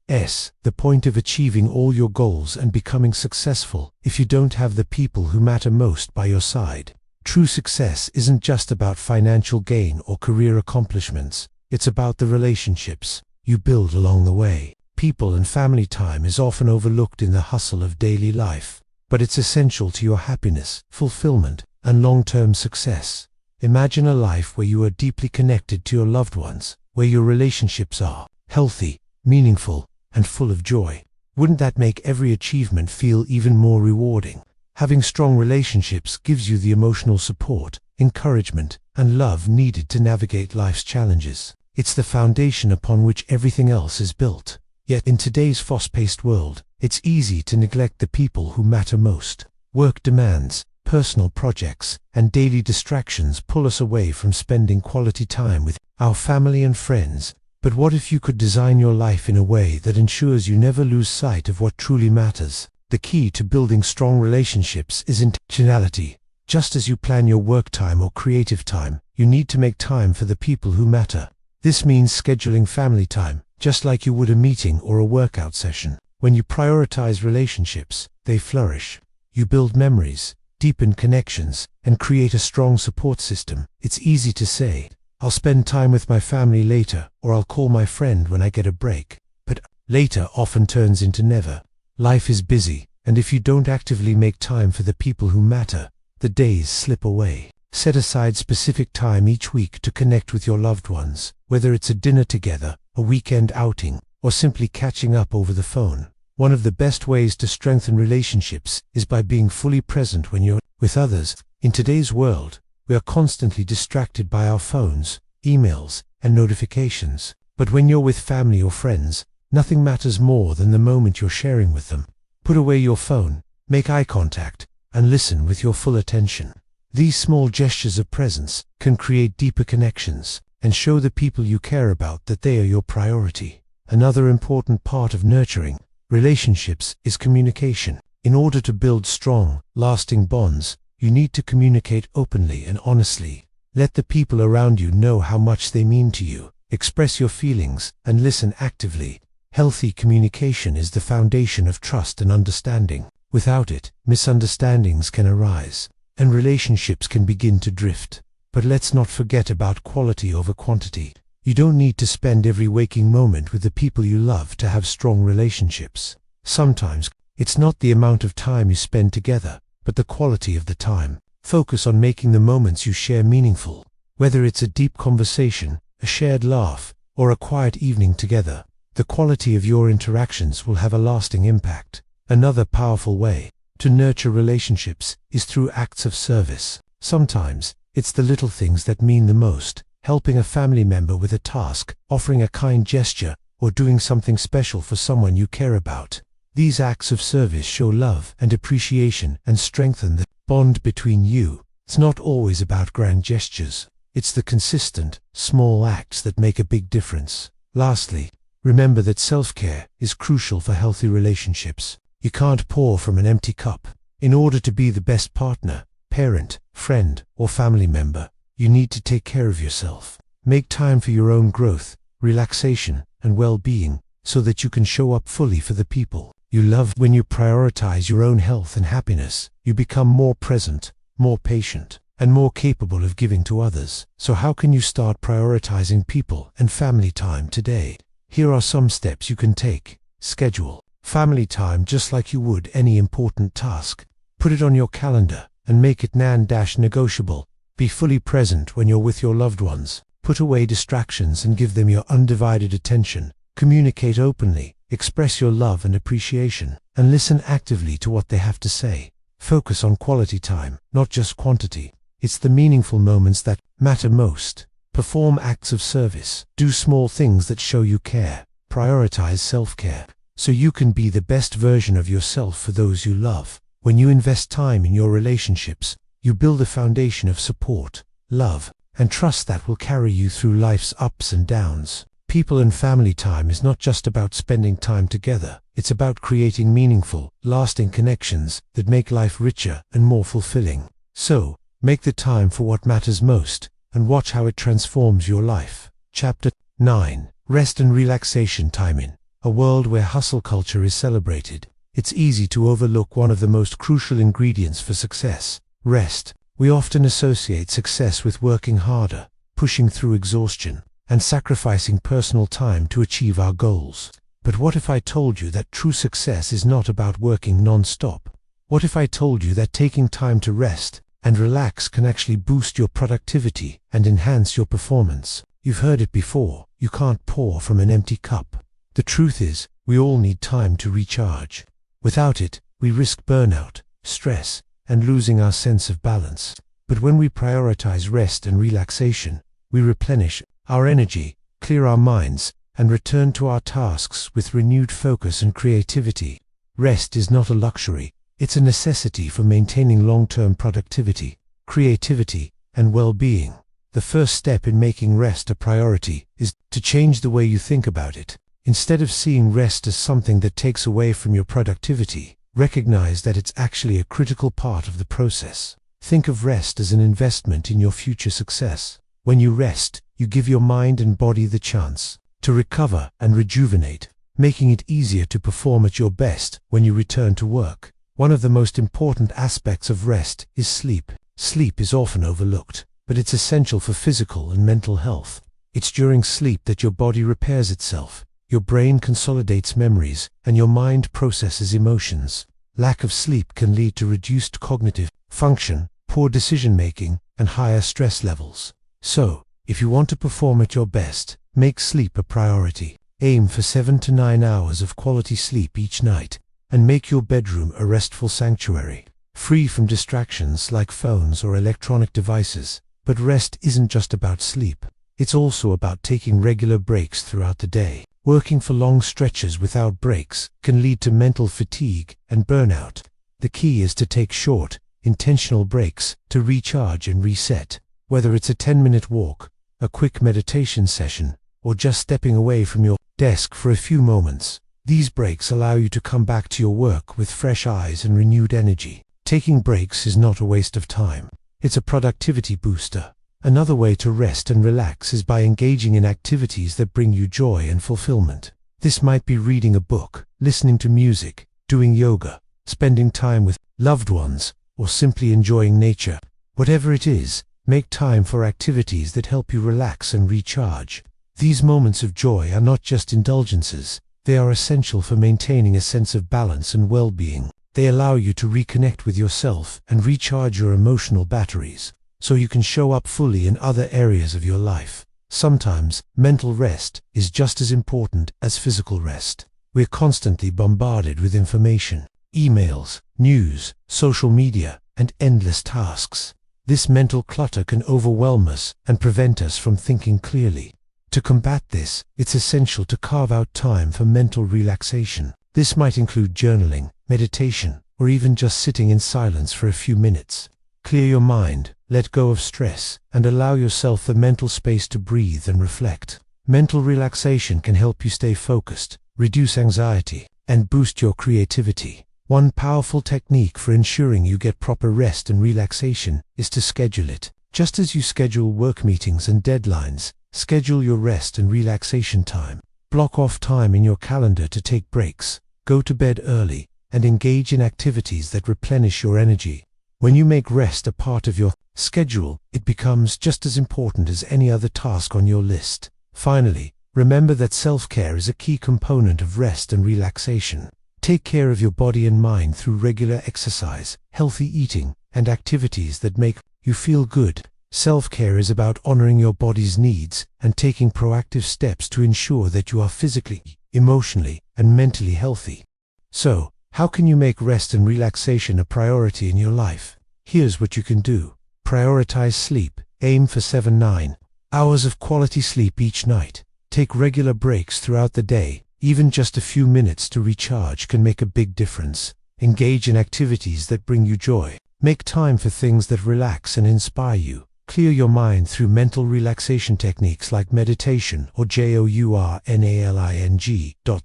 The point of achieving all your goals and becoming successful if you don't have the people who matter most by your side. True success isn't just about financial gain or career accomplishments. It's about the relationships you build along the way. People and family time is often overlooked in the hustle of daily life, but it's essential to your happiness, fulfillment, and long-term success. Imagine a life where you are deeply connected to your loved ones, where your relationships are healthy, meaningful, and full of joy. Wouldn't that make every achievement feel even more rewarding? Having strong relationships gives you the emotional support, encouragement, and love needed to navigate life's challenges. It's the foundation upon which everything else is built. Yet in today's fast-paced world, it's easy to neglect the people who matter most. Work demands, personal projects, and daily distractions pull us away from spending quality time with our family and friends. But what if you could design your life in a way that ensures you never lose sight of what truly matters? The key to building strong relationships is intentionality. Just as you plan your work time or creative time, you need to make time for the people who matter. This means scheduling family time, just like you would a meeting or a workout session. When you prioritize relationships, they flourish. You build memories, deepen connections, and create a strong support system. It's easy to say, "I'll spend time with my family later," or "I'll call my friend when I get a break." But later often turns into never. Life is busy, and if you don't actively make time for the people who matter, the days slip away. Set aside specific time each week to connect with your loved ones, whether it's a dinner together, a weekend outing, or simply catching up over the phone. One of the best ways to strengthen relationships is by being fully present when you're with others. In today's world, we are constantly distracted by our phones, emails, and notifications. But when you're with family or friends, nothing matters more than the moment you're sharing with them. Put away your phone, make eye contact, and listen with your full attention. These small gestures of presence can create deeper connections and show the people you care about that they are your priority. Another important part of nurturing relationships is communication. In order to build strong, lasting bonds, you need to communicate openly and honestly. Let the people around you know how much they mean to you. Express your feelings and listen actively. Healthy communication is the foundation of trust and understanding. Without it, misunderstandings can arise, and relationships can begin to drift. But let's not forget about quality over quantity. You don't need to spend every waking moment with the people you love to have strong relationships. Sometimes, it's not the amount of time you spend together, but the quality of the time. Focus on making the moments you share meaningful. Whether it's a deep conversation, a shared laugh, or a quiet evening together, the quality of your interactions will have a lasting impact. Another powerful way to nurture relationships is through acts of service. Sometimes, it's the little things that mean the most: helping a family member with a task, offering a kind gesture, or doing something special for someone you care about. These acts of service show love and appreciation and strengthen the bond between you. It's not always about grand gestures. It's the consistent, small acts that make a big difference. Lastly, remember that self-care is crucial for healthy relationships. You can't pour from an empty cup. In order to be the best partner, parent, friend, or family member, you need to take care of yourself. Make time for your own growth, relaxation, and well-being, so that you can show up fully for the people you love. When you prioritize your own health and happiness, you become more present, more patient, and more capable of giving to others. So how can you start prioritizing people and family time today? Here are some steps you can take. Schedule family time just like you would any important task. Put it on your calendar and make it non-negotiable. Be fully present when you're with your loved ones. Put away distractions and give them your undivided attention. Communicate openly, express your love and appreciation, and listen actively to what they have to say. Focus on quality time, not just quantity. It's the meaningful moments that matter most. Perform acts of service. Do small things that show you care. Prioritize self-care, so you can be the best version of yourself for those you love. When you invest time in your relationships, you build a foundation of support, love, and trust that will carry you through life's ups and downs. People and family time is not just about spending time together. It's about creating meaningful, lasting connections that make life richer and more fulfilling. So, make the time for what matters most, and watch how it transforms your life. Chapter 9. Rest and relaxation time. In a world where hustle culture is celebrated, it's easy to overlook one of the most crucial ingredients for success: rest. We often associate success with working harder, pushing through exhaustion, and sacrificing personal time to achieve our goals. But what if I told you that true success is not about working non-stop? What if I told you that taking time to rest and relax can actually boost your productivity and enhance your performance? You've heard it before: you can't pour from an empty cup. The truth is, we all need time to recharge. Without it, we risk burnout, stress, and losing our sense of balance. But when we prioritize rest and relaxation, we replenish our energy, clear our minds, and return to our tasks with renewed focus and creativity. Rest is not a luxury, it's a necessity for maintaining long-term productivity, creativity, and well-being. The first step in making rest a priority is to change the way you think about it. Instead of seeing rest as something that takes away from your productivity, recognize that it's actually a critical part of the process. Think of rest as an investment in your future success. When you rest, you give your mind and body the chance to recover and rejuvenate, making it easier to perform at your best when you return to work. One of the most important aspects of rest is sleep. Sleep is often overlooked, but it's essential for physical and mental health. It's during sleep that your body repairs itself, your brain consolidates memories, and your mind processes emotions. Lack of sleep can lead to reduced cognitive function, poor decision-making, and higher stress levels. So, if you want to perform at your best, make sleep a priority. Aim for 7 to 9 hours of quality sleep each night, and make your bedroom a restful sanctuary. free from distractions like phones or electronic devices. But rest isn't just about sleep. It's also about taking regular breaks throughout the day. Working for long stretches without breaks can lead to mental fatigue and burnout. The key is to take short, intentional breaks to recharge and reset. Whether it's a 10-minute walk, a quick meditation session, or just stepping away from your desk for a few moments, these breaks allow you to come back to your work with fresh eyes and renewed energy. Taking breaks is not a waste of time. It's a productivity booster. Another way to rest and relax is by engaging in activities that bring you joy and fulfillment. This might be reading a book, listening to music, doing yoga, spending time with loved ones, or simply enjoying nature. Whatever it is, make time for activities that help you relax and recharge. These moments of joy are not just indulgences, they are essential for maintaining a sense of balance and well-being. They allow you to reconnect with yourself and recharge your emotional batteries, so you can show up fully in other areas of your life. Sometimes, mental rest is just as important as physical rest. We're constantly bombarded with information, emails, news, social media, and endless tasks. This mental clutter can overwhelm us and prevent us from thinking clearly. To combat this, it's essential to carve out time for mental relaxation. This might include journaling, meditation, or even just sitting in silence for a few minutes. Clear your mind, let go of stress, and allow yourself the mental space to breathe and reflect. Mental relaxation can help you stay focused, reduce anxiety, and boost your creativity. One powerful technique for ensuring you get proper rest and relaxation is to schedule it. Just as you schedule work meetings and deadlines, schedule your rest and relaxation time. Block off time in your calendar to take breaks, go to bed early, and engage in activities that replenish your energy. When you make rest a part of your schedule, it becomes just as important as any other task on your list. Finally, remember that self-care is a key component of rest and relaxation. Take care of your body and mind through regular exercise, healthy eating, and activities that make you feel good. Self-care is about honoring your body's needs and taking proactive steps to ensure that you are physically, emotionally, and mentally healthy. So, how can you make rest and relaxation a priority in your life? Here's what you can do. Prioritize sleep. Aim for 7-9 hours of quality sleep each night. Take regular breaks throughout the day. Even just a few minutes to recharge can make a big difference. Engage in activities that bring you joy. Make time for things that relax and inspire you. Clear your mind through mental relaxation techniques like meditation or journaling.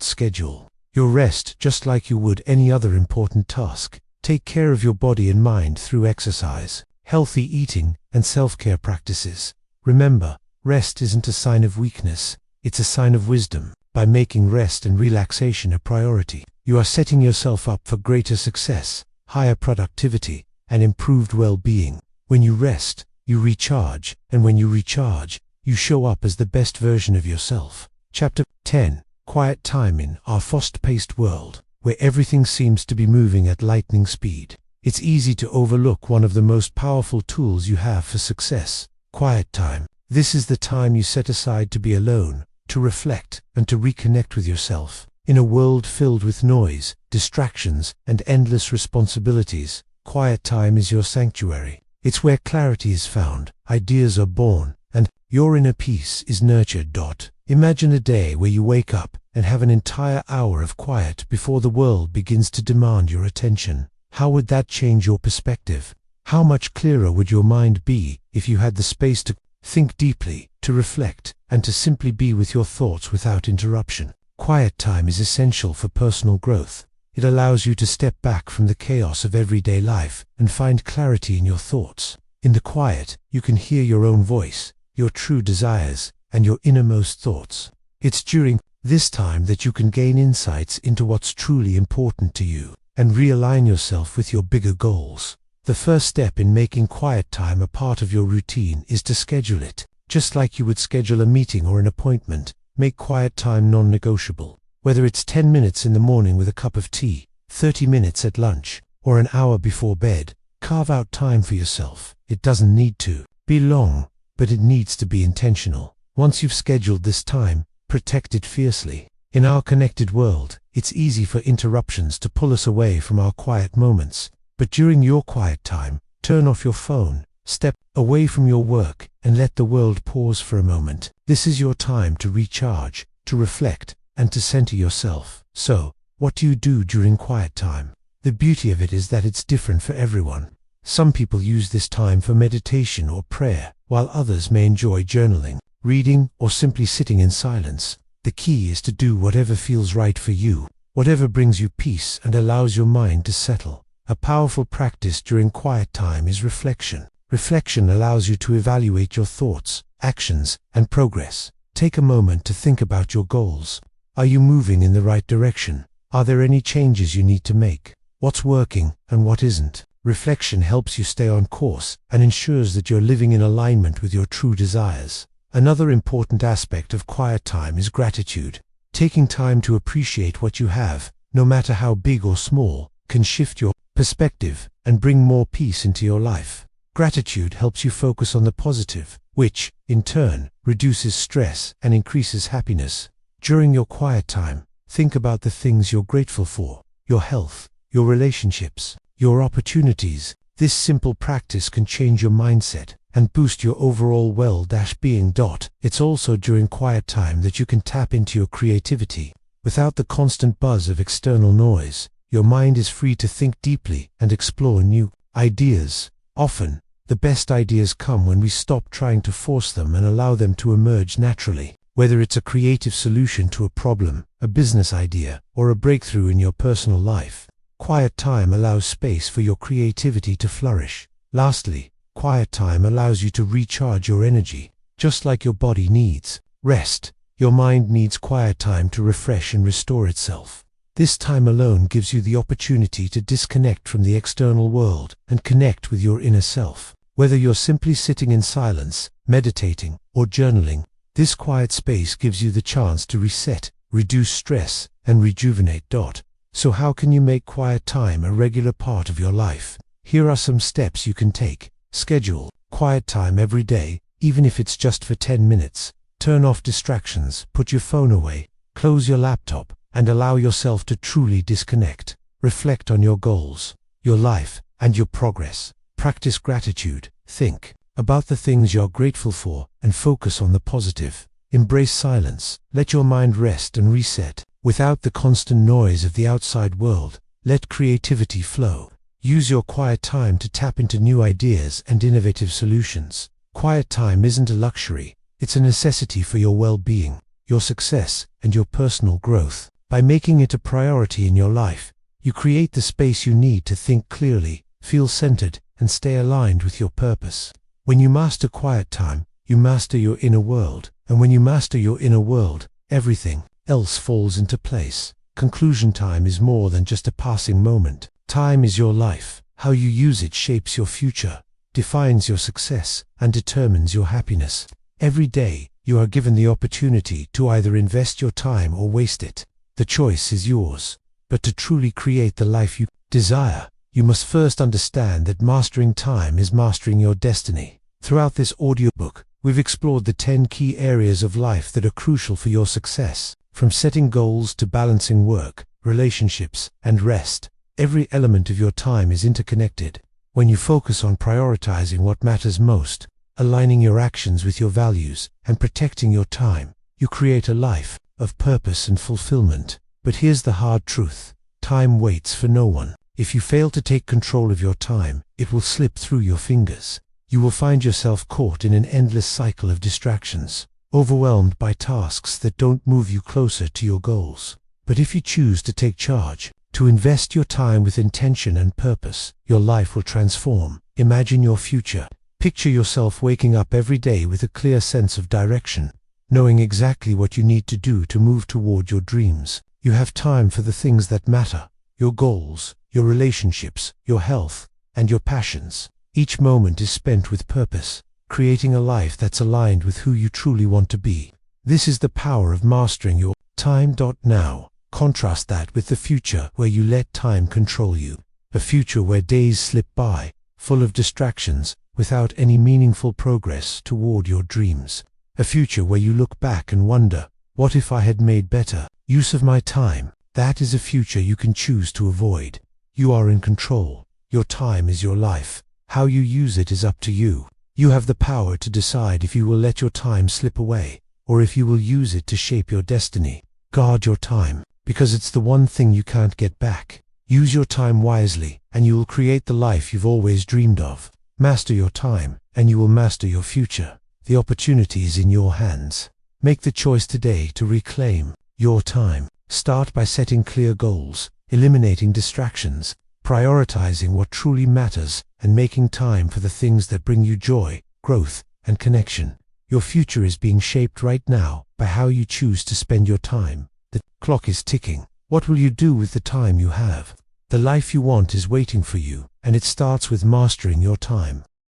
Schedule your rest just like you would any other important task. Take care of your body and mind through exercise, healthy eating, and self-care practices. Remember, rest isn't a sign of weakness, it's a sign of wisdom. By making rest and relaxation a priority, you are setting yourself up for greater success, higher productivity, and improved well-being. When you rest, you recharge, and when you recharge, you show up as the best version of yourself. Chapter 10. Quiet time in our fast-paced world, where everything seems to be moving at lightning speed. It's easy to overlook one of the most powerful tools you have for success: quiet time. This is the time you set aside to be alone, to reflect, and to reconnect with yourself. In a world filled with noise, distractions, and endless responsibilities, quiet time is your sanctuary. It's where clarity is found, ideas are born, and your inner peace is nurtured. Imagine a day where you wake up and have an entire hour of quiet before the world begins to demand your attention. How would that change your perspective? How much clearer would your mind be if you had the space to think deeply, to reflect, and to simply be with your thoughts without interruption? Quiet time is essential for personal growth. It allows you to step back from the chaos of everyday life and find clarity in your thoughts. In the quiet, you can hear your own voice, your true desires, and your innermost thoughts. It's during this time that you can gain insights into what's truly important to you and realign yourself with your bigger goals. The first step in making quiet time a part of your routine is to schedule it. Just like you would schedule a meeting or an appointment, make quiet time non-negotiable. Whether it's 10 minutes in the morning with a cup of tea, 30 minutes at lunch, or an hour before bed, carve out time for yourself. It doesn't need to be long, but it needs to be intentional. Once you've scheduled this time, protect it fiercely. In our connected world, it's easy for interruptions to pull us away from our quiet moments, But during your quiet time, turn off your phone, step away from your work, and let the world pause for a moment. This is your time to recharge, to reflect, and to center yourself. So, what do you do during quiet time? The beauty of it is that it's different for everyone. Some people use this time for meditation or prayer, while others may enjoy journaling, reading, or simply sitting in silence. The key is to do whatever feels right for you, whatever brings you peace and allows your mind to settle. A powerful practice during quiet time is reflection. Reflection allows you to evaluate your thoughts, actions, and progress. Take a moment to think about your goals. Are you moving in the right direction? Are there any changes you need to make? What's working and what isn't? Reflection helps you stay on course and ensures that you're living in alignment with your true desires. Another important aspect of quiet time is gratitude. Taking time to appreciate what you have, no matter how big or small, can shift your perspective and bring more peace into your life. Gratitude helps you focus on the positive, which, in turn, reduces stress and increases happiness. During your quiet time, think about the things you're grateful for: your health, your relationships, your opportunities. This simple practice can change your mindset and boost your overall well-being. It's also during quiet time that you can tap into your creativity. Without the constant buzz of external noise, your mind is free to think deeply and explore new ideas. Often, the best ideas come when we stop trying to force them and allow them to emerge naturally. Whether it's a creative solution to a problem, a business idea, or a breakthrough in your personal life, quiet time allows space for your creativity to flourish. Lastly, quiet time allows you to recharge your energy. Just like your body needs rest, your mind needs quiet time to refresh and restore itself. This time alone gives you the opportunity to disconnect from the external world and connect with your inner self. Whether you're simply sitting in silence, meditating, or journaling, this quiet space gives you the chance to reset, reduce stress, and rejuvenate. So how can you make quiet time a regular part of your life? Here are some steps you can take. Schedule quiet time every day, even if it's just for 10 minutes. Turn off distractions, put your phone away, close your laptop, and allow yourself to truly disconnect. Reflect on your goals, your life, and your progress. Practice gratitude. Think about the things you're grateful for and focus on the positive. Embrace silence. Let your mind rest and reset. Without the constant noise of the outside world, let creativity flow. Use your quiet time to tap into new ideas and innovative solutions. Quiet time isn't a luxury, it's a necessity for your well-being, your success, and your personal growth. By making it a priority in your life, you create the space you need to think clearly, feel centered, and stay aligned with your purpose. When you master quiet time, you master your inner world, and when you master your inner world, everything else falls into place. Conclusion: time is more than just a passing moment. Time is your life. How you use it shapes your future, defines your success, and determines your happiness. Every day, you are given the opportunity to either invest your time or waste it. The choice is yours. But to truly create the life you desire, you must first understand that mastering time is mastering your destiny. Throughout this audiobook, we've explored the 10 key areas of life that are crucial for your success. From setting goals to balancing work, relationships, and rest, every element of your time is interconnected. When you focus on prioritizing what matters most, aligning your actions with your values, and protecting your time, you create a life of purpose and fulfillment. But here's the hard truth: time waits for no one. If you fail to take control of your time, it will slip through your fingers. You will find yourself caught in an endless cycle of distractions, overwhelmed by tasks that don't move you closer to your goals. But if you choose to take charge, to invest your time with intention and purpose, your life will transform. Imagine your future. Picture yourself waking up every day with a clear sense of direction, knowing exactly what you need to do to move toward your dreams. You have time for the things that matter: your goals, your relationships, your health, and your passions. Each moment is spent with purpose, creating a life that's aligned with who you truly want to be. This is the power of mastering your time. Now, contrast that with the future where you let time control you. A future where days slip by, full of distractions, without any meaningful progress toward your dreams. A future where you look back and wonder, what if I had made better use of my time? That is a future you can choose to avoid. You are in control. Your time is your life. How you use it is up to you. You have the power to decide if you will let your time slip away, or if you will use it to shape your destiny. Guard your time, because it's the one thing you can't get back. Use your time wisely, and you will create the life you've always dreamed of. Master your time, and you will master your future. The opportunity is in your hands. Make the choice today to reclaim your time. Start by setting clear goals, eliminating distractions, prioritizing what truly matters, and making time for the things that bring you joy, growth, and connection. Your future is being shaped right now by how you choose to spend your time. The clock is ticking. What will you do with the time you have? The life you want is waiting for you, and it starts with mastering your time.